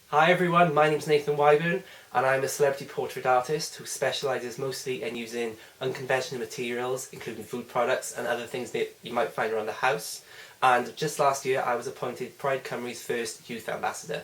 Hi everyone, my name's Nathan Wyburn and I'm a celebrity portrait artist who specialises mostly in using unconventional materials, including food products and other things that you might find around the house. And just last year I was appointed Pride Cymru's first youth ambassador.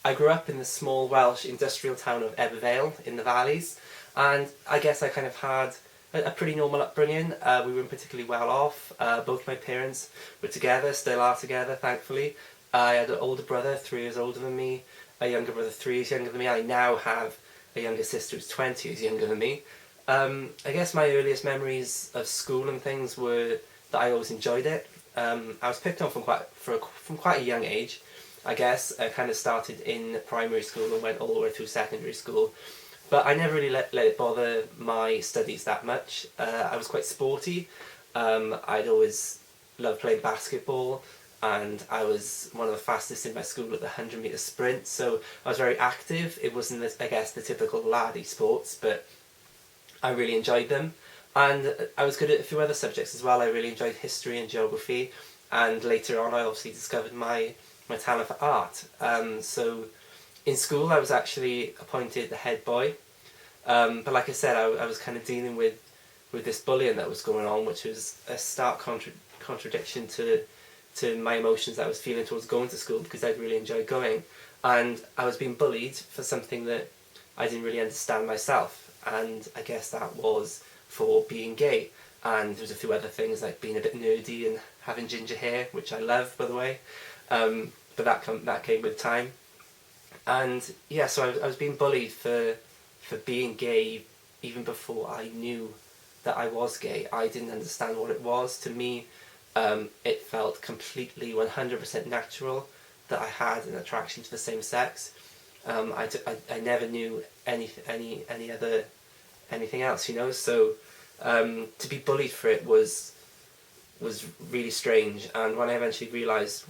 I grew up in the small Welsh industrial town of Ebervale in the valleys, and I guess I kind of had a pretty normal upbringing. We weren't particularly well off. Both my parents were together, still are together, thankfully. I had an older brother, 3 years older than me, a younger brother, 3 years younger than me. I now have a younger sister who's 20 years younger than me. I guess my earliest memories of school and things were that I always enjoyed it. I was picked on from quite a young age. I guess I kind of started in primary school and went all the way through secondary school. But I never really let it bother my studies that much. I was quite sporty. I'd always loved playing basketball, and I was one of the fastest in my school at the 100-metre sprint, so I was very active. It wasn't, I guess, the typical laddie sports, but I really enjoyed them. And I was good at a few other subjects as well. I really enjoyed history and geography, and later on I obviously discovered my talent for art. So in school I was actually appointed the head boy, but like I said, I was kind of dealing with this bullying that was going on, which was a stark contradiction to my emotions that I was feeling towards going to school, because I'd really enjoyed going, and I was being bullied for something that I didn't really understand myself, and I guess that was for being gay. And there was a few other things like being a bit nerdy and having ginger hair, which I love, by the way. But that came with time. And yeah, so I was being bullied for being gay even before I knew that I was gay. I didn't understand what it was. To me, it felt completely 100% natural that I had an attraction to the same sex. I never knew anything else, you know. So to be bullied for it was really strange. And when I eventually realised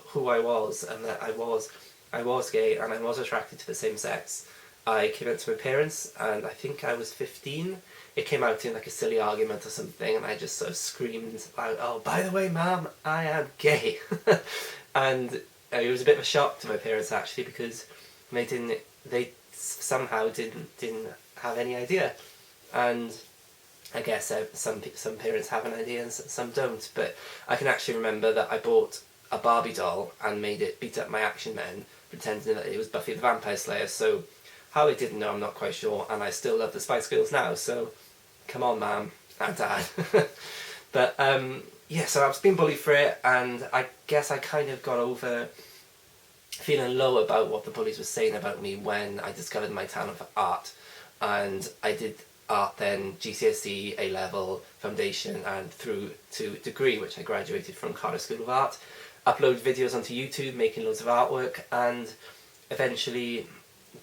who I was, and that I was gay and I was attracted to the same sex, I came out to my parents, and I think I was 15. It came out in like a silly argument or something, and I just sort of screamed out, "Oh, by the way, Mum, I am gay." And it was a bit of a shock to my parents actually, because they somehow didn't have any idea. And I guess some parents have an idea and some don't, but I can actually remember that I bought a Barbie doll and made it beat up my action men, pretending that it was Buffy the Vampire Slayer. So how I didn't know, I'm not quite sure, and I still love the Spice Girls now, so come on, Mum and Dad. But yeah, so I was being bullied for it, and I guess I kind of got over feeling low about what the bullies were saying about me when I discovered my talent for art. And I did art then, GCSE, A-level, foundation, and through to degree, which I graduated from Cardiff School of Art. Upload videos onto YouTube, making loads of artwork, and eventually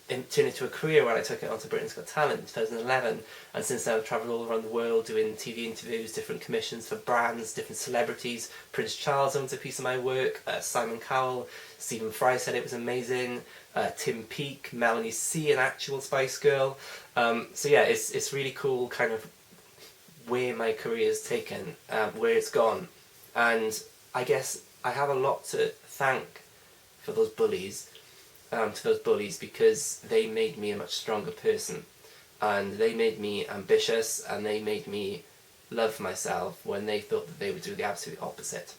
turned into a career when I took it onto Britain's Got Talent in 2011. And since then I've travelled all around the world doing TV interviews, different commissions for brands, different celebrities. Prince Charles owns a piece of my work, Simon Cowell, Stephen Fry said it was amazing, Tim Peake, Melanie C, an actual Spice Girl. So yeah, it's really cool kind of where my career's taken, where it's gone. And I guess I have a lot to thank for those bullies, to those bullies, because they made me a much stronger person, and they made me ambitious, and they made me love myself when they thought that they would do the absolute opposite.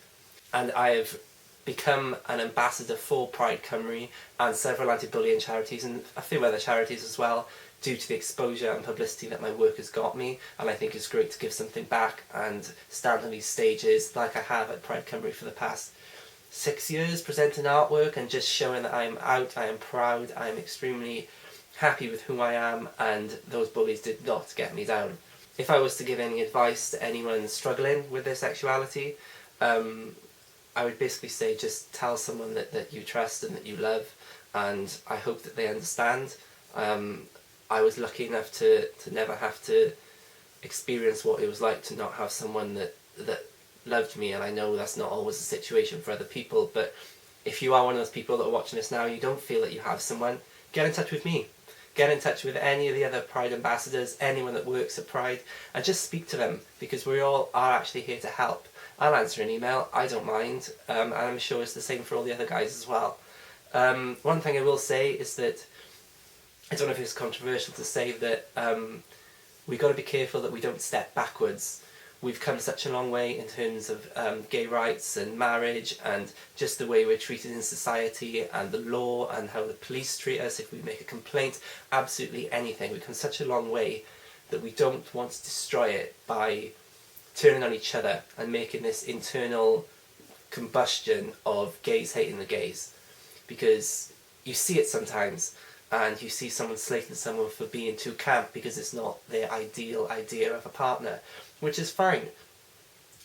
And I have become an ambassador for Pride Cymru and several anti-bullying charities and a few other charities as well, due to the exposure and publicity that my work has got me. And I think it's great to give something back and stand on these stages like I have at Pride Cymru for the past 6 years, presenting artwork and just showing that I am out, I am proud, I am extremely happy with who I am, and those bullies did not get me down. If I was to give any advice to anyone struggling with their sexuality, I would basically say just tell someone that you trust and that you love, and I hope that they understand. I was lucky enough to never have to experience what it was like to not have someone that loved me, and I know that's not always the situation for other people, but if you are one of those people that are watching this now and you don't feel that you have someone, get in touch with me. Get in touch with any of the other Pride ambassadors, anyone that works at Pride, and just speak to them, because we all are actually here to help. I'll answer an email, I don't mind, and I'm sure it's the same for all the other guys as well. One thing I will say is that, I don't know if it's controversial to say that we've got to be careful that we don't step backwards. We've come such a long way in terms of gay rights and marriage and just the way we're treated in society and the law and how the police treat us if we make a complaint, absolutely anything. We've come such a long way that we don't want to destroy it by turning on each other and making this internal combustion of gays hating the gays. Because you see it sometimes, and you see someone slating someone for being too camp because it's not their ideal idea of a partner, which is fine.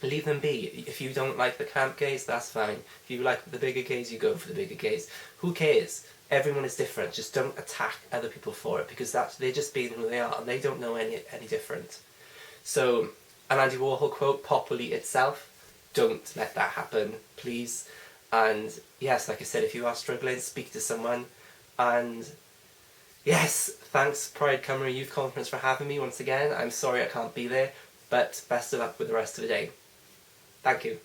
Leave them be. If you don't like the camp gays, that's fine. If you like the bigger gays, you go for the bigger gays. Who cares? Everyone is different. Just don't attack other people for it, because they're just being who they are and they don't know any different. So, an Andy Warhol quote, "Pop will eat itself." Don't let that happen, please. And yes, like I said, if you are struggling, speak to someone. And yes, thanks Pride Cymru Youth Conference for having me once again. I'm sorry I can't be there, but best of luck with the rest of the day. Thank you.